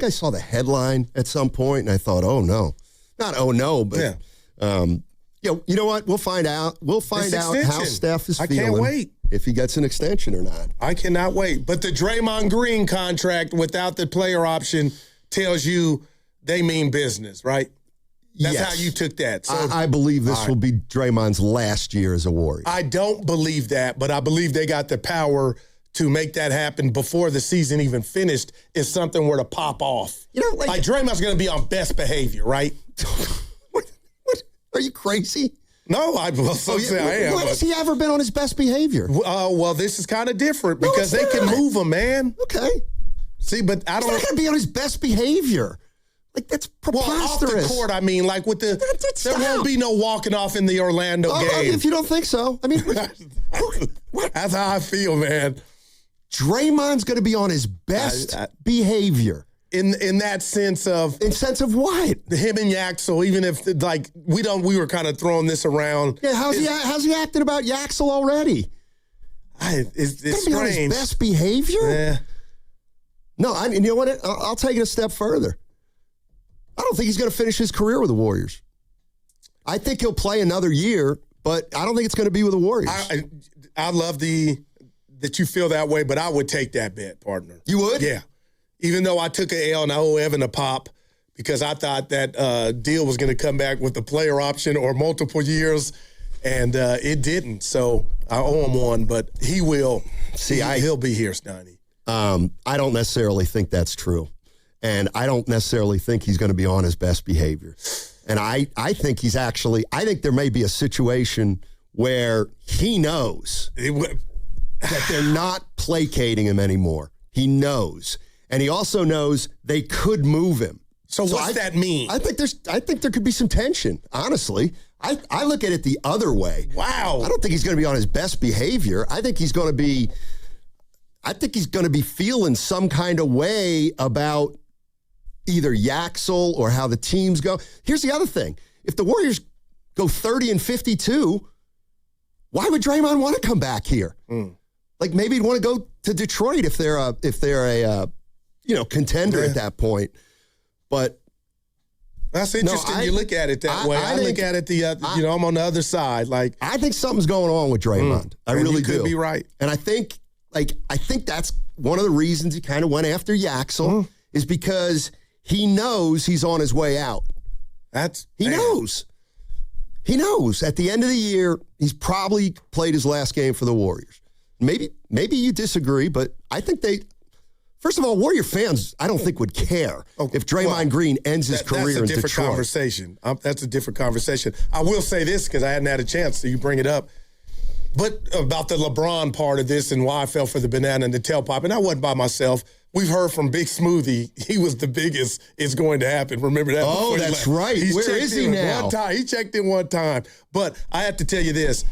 I saw the headline at some point, and I thought, oh, no. Not oh, no, but, you know what? We'll find out. We'll find out how Steph is feeling. I can't wait. If he gets an extension or not. I cannot wait. But the Draymond Green contract without the player option tells you they mean business, right? That's how you took that. So, I believe this will be Draymond's last year as a Warrior. I don't believe that, but I believe they got the power to make that happen before the season even finished if something were to pop off. You know, like Draymond's going to be on best behavior, right? What? Are you crazy? No, I am. When has he ever been on his best behavior? Well, this is kind of different because they can move him, man. Okay. See, but I don't. He's not going to be on his best behavior. Like, that's preposterous. Well, off the court, I mean, like with the, there won't be no walking off in the Orlando game. If you don't think so. I mean, what? That's how I feel, man. Draymond's going to be on his best behavior. In that sense of... In sense of what? Him and Yaxel, even if, like, we were kind of throwing this around. Yeah, how's he acting about Yaxel already? It's strange. On his best behavior? Yeah. No, you know what? I'll take it a step further. I don't think he's going to finish his career with the Warriors. I think he'll play another year, but I don't think it's going to be with the Warriors. I love that you feel that way, but I would take that bet, partner. You would? Yeah. Even though I took an L and I owe Evan a pop because I thought that deal was going to come back with the player option or multiple years, and it didn't. So I owe him one, but he will. He'll be here, Steiny. I don't necessarily think that's true. And I don't necessarily think he's going to be on his best behavior. And I think I think there may be a situation where he knows that they're not placating him anymore. He knows. And he also knows they could move him. So what's that mean? I think there could be some tension, honestly. I look at it the other way. Wow. I don't think he's going to be on his best behavior. I think he's going to be feeling some kind of way about either Yaxel or how the teams go. Here's the other thing. If the Warriors go 30-52, why would Draymond want to come back here? Like maybe he'd want to go to Detroit if they're a contender at that point. But that's interesting. You look at it that way. I look at it I'm on the other side. Like I think something's going on with Draymond. I really do. You could be right. And I think that's one of the reasons he kind of went after Yaxel is because he knows he's on his way out. He knows. He knows. At the end of the year, he's probably played his last game for the Warriors. Maybe you disagree, but I think first of all, Warrior fans, I don't think would care if Draymond Green ends his career in Detroit. That's a different conversation. That's a different conversation. I will say this because I hadn't had a chance, so you bring it up. But about the LeBron part of this and why I fell for the banana and the tailpipe, and I wasn't by myself. We've heard from Big Smoothie. He was the biggest it's going to happen. Remember that? Oh, that's right. Where is he now? He checked in one time. But I have to tell you this.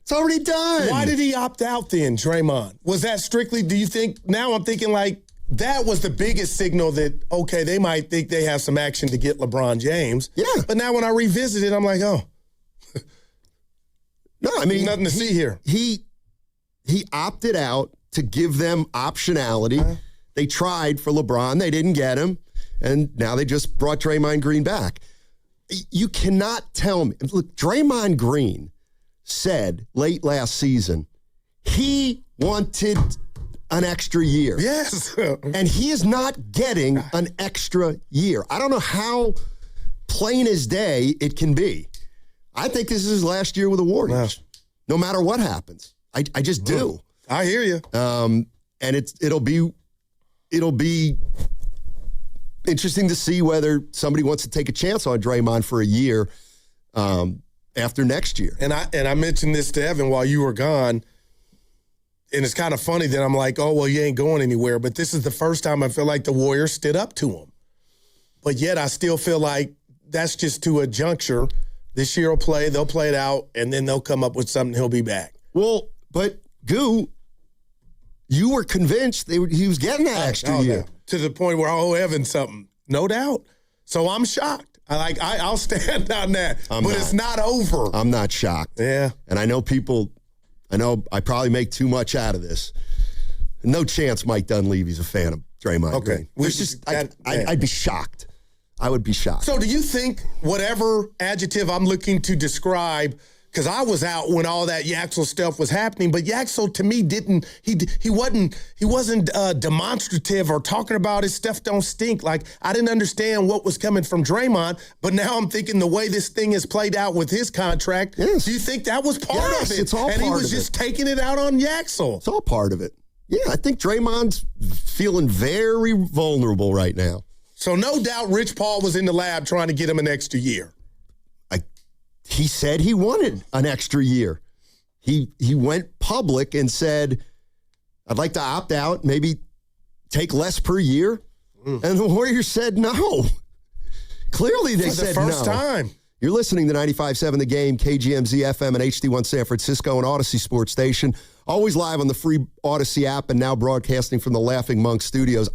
It's already done. Why did he opt out then, Draymond? Was that strictly, do you think, now I'm thinking like that was the biggest signal that, okay, they might think they have some action to get LeBron James. Yeah. But now when I revisit it, I'm like, oh. No, I mean. Nothing to see here. He opted out to give them optionality. They tried for LeBron. They didn't get him. And now they just brought Draymond Green back. You cannot tell me. Look, Draymond Green said late last season he wanted an extra year. Yes. And he is not getting an extra year. I don't know how plain as day it can be. I think this is his last year with the Warriors. Wow. No matter what happens. I just do. I hear you. And it'll be interesting to see whether somebody wants to take a chance on Draymond for a year after next year. And I mentioned this to Evan while you were gone, and it's kind of funny that I'm like, oh, well, you ain't going anywhere. But this is the first time I feel like the Warriors stood up to him. But yet I still feel like that's just to a juncture. This year they'll play it out, and then they'll come up with something, he'll be back. Well, but Goo, you were convinced he was getting that extra year. No. To the point where I owe Evan something. No doubt. So I'm shocked. I'll stand on that. It's not over. I'm not shocked. Yeah. And I know I probably make too much out of this. No chance Mike Dunleavy's a fan of Draymond Green. I'd be shocked. I would be shocked. So do you think whatever adjective I'm looking to describe, because I was out when all that Yaxel stuff was happening, but Yaxel to me he wasn't demonstrative or talking about his stuff don't stink. Like, I didn't understand what was coming from Draymond, but now I'm thinking the way this thing has played out with his contract, do you think that was part of it? It's all and part he was of just taking it out on Yaxel. It's all part of it. Yeah, I think Draymond's feeling very vulnerable right now. So no doubt Rich Paul was in the lab trying to get him an extra year. He said he wanted an extra year. He went public and said, I'd like to opt out, maybe take less per year. And the Warriors said no. Clearly they said no. For the first time. You're listening to 95.7 The Game, KGMZ FM and HD1 San Francisco and Odyssey Sports Station. Always live on the free Odyssey app and now broadcasting from the Laughing Monk Studios.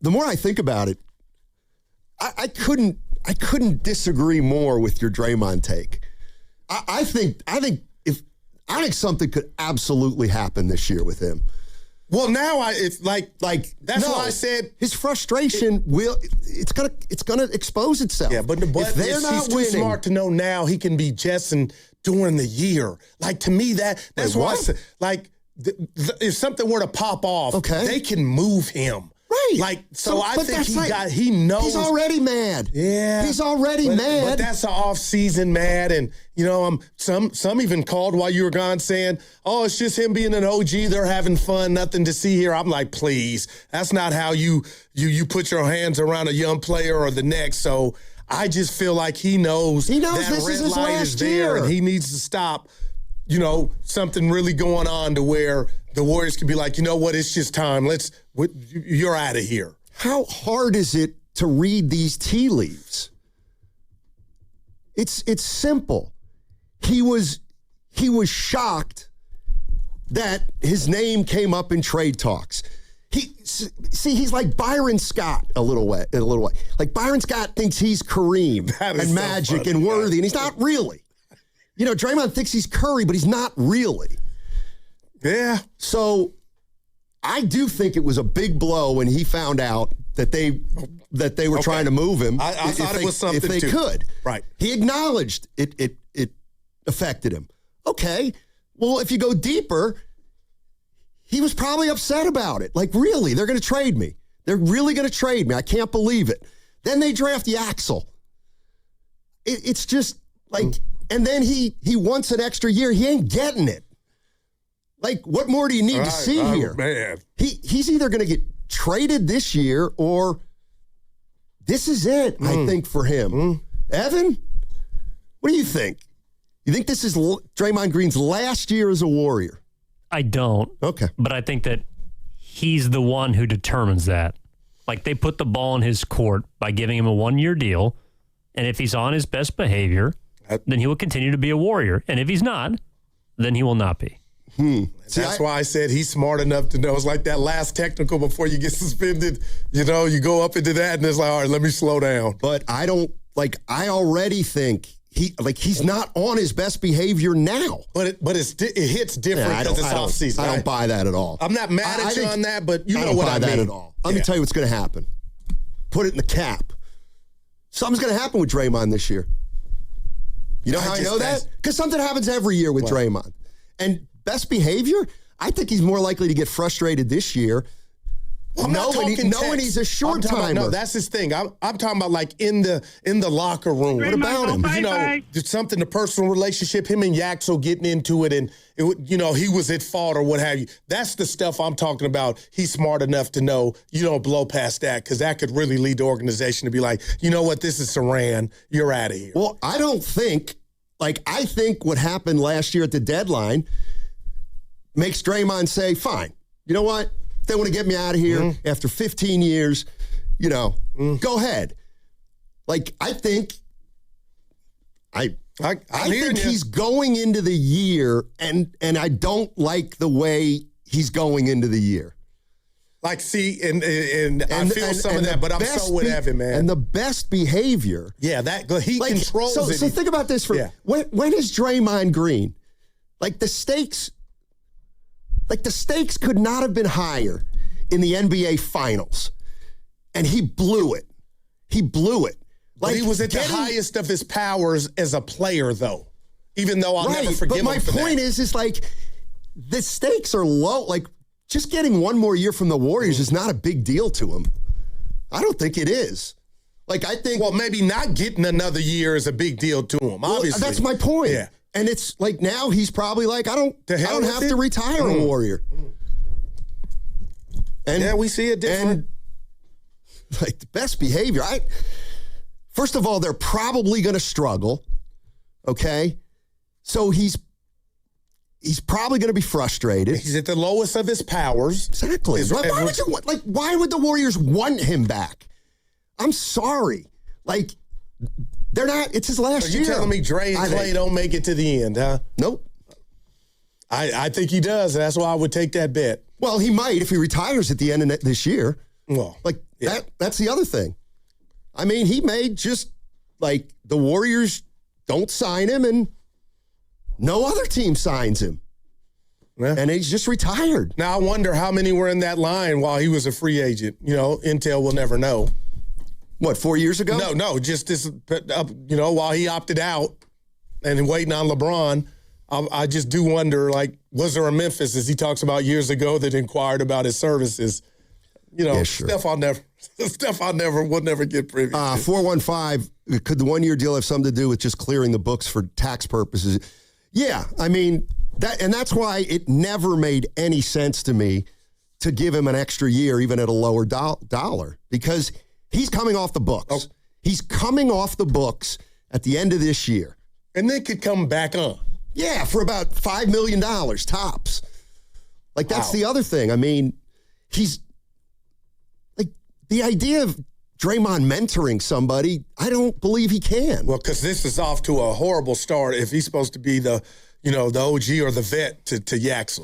The more I think about it, I couldn't disagree more with your Draymond take. I think something could absolutely happen this year with him. Well, now it's like that's why I said his frustration it's gonna expose itself. Yeah, but if they're not he's winning, too smart to know now he can be Jetson during the year. Like, to me that's why I said, like, if something were to pop off, they can move him. Right. Like, so I think he knows. He's already mad. Yeah. He's already mad. But that's an off-season mad. And, some even called while you were gone saying, oh, it's just him being an OG. They're having fun. Nothing to see here. I'm like, please. That's not how you put your hands around a young player or the next. So I just feel like he knows that this red is his light last is there year. and he needs to stop, something really going on to where the Warriors can be like, you know what, it's just time. You're out of here. How hard is it to read these tea leaves? It's simple. He was shocked that his name came up in trade talks. He's like Byron Scott a little way. Like, Byron Scott thinks he's Kareem and Magic and Worthy, and he's not really. Draymond thinks he's Curry, but he's not really. Yeah. So I do think it was a big blow when he found out that they were trying to move him. I thought it was something if they could. Right. He acknowledged it affected him. Okay. Well, if you go deeper, he was probably upset about it. Like, really, they're going to trade me. They're really going to trade me. I can't believe it. Then they draft Yaxel. It's just like, and then he wants an extra year. He ain't getting it. Like, what more do you need to see here? Man. He's either going to get traded this year or this is it, I think, for him. Evan, what do you think? You think this is Draymond Green's last year as a Warrior? I don't. Okay. But I think that he's the one who determines that. Like, they put the ball in his court by giving him a 1-year deal, and if he's on his best behavior, then he will continue to be a Warrior. And if he's not, then he will not be. That's why I said he's smart enough to know. It's like that last technical before you get suspended. You go up into that, and it's like, all right, let me slow down. But I already think he's not on his best behavior now. But it hits different because it's off season. I don't buy that at all. I'm not mad at you on that, but you know what I mean. I don't buy that at all. Let me tell you what's going to happen. Put it in the cap. Something's going to happen with Draymond this year. You know how I know that? Because something happens every year with Draymond. And best behavior, I think he's more likely to get frustrated this year. Knowing he's a short timer. No, that's his thing. I'm talking about, like, in the locker room. What about him? Something, the personal relationship, him and Yaxel getting into it, and he was at fault or what have you. That's the stuff I'm talking about. He's smart enough to know you don't blow past that, because that could really lead the organization to be like, you know what, this is Saran. You're out of here. Well, I think what happened last year at the deadline makes Draymond say, fine, you know what? They want to get me out of here after 15 years, go ahead. Like, I think he's going into the year, and I don't like the way he's going into the year. Like, see, and I feel some of that, but I'm so with Evan, man. And the best behavior. Yeah, he controls it. So think about this when is Draymond Green? Like, the stakes could not have been higher in the NBA Finals, and he blew it. He blew it. Like, but he was at the highest of his powers as a player, though. Even though I'll never forgive him for that. But my point is like, the stakes are low. Like, just getting one more year from the Warriors is not a big deal to him. I don't think it is. Like, I think... Well, maybe not getting another year is a big deal to him, obviously. That's my point. Yeah. And it's like, now he's probably like, I don't have to retire a Warrior. And, yeah, we see it different. And, like, the best behavior. First of all, they're probably going to struggle, okay? So he's probably going to be frustrated. He's at the lowest of his powers. Exactly. Why would the Warriors want him back? I'm sorry. Like, they're not. It's his last year. Are you telling me Dre and Clay don't make it to the end, huh? Nope. I think he does. That's why I would take that bet. Well, he might if he retires at the end of this year. Well, that's the other thing. I mean, he may just, like, the Warriors don't sign him and no other team signs him. Yeah. And he's just retired. Now, I wonder how many were in that line while he was a free agent. You know, Intel will never know. What, 4 years ago? No, just this, while he opted out and waiting on LeBron, I just do wonder, like, was there a Memphis, as he talks about years ago, that inquired about his services? You know, yeah, sure. Stuff I'll never get privy to. 415, could the 1 year deal have something to do with just clearing the books for tax purposes? Yeah, I mean, that's why it never made any sense to me to give him an extra year, even at a lower dollar, because he's coming off the books. Oh. He's coming off the books at the end of this year. And they could come back on. Yeah, for about $5 million tops. Like, that's the other thing. I mean, he's like, the idea of Draymond mentoring somebody, I don't believe he can. Well, because this is off to a horrible start if he's supposed to be the OG or the vet to Yaxel.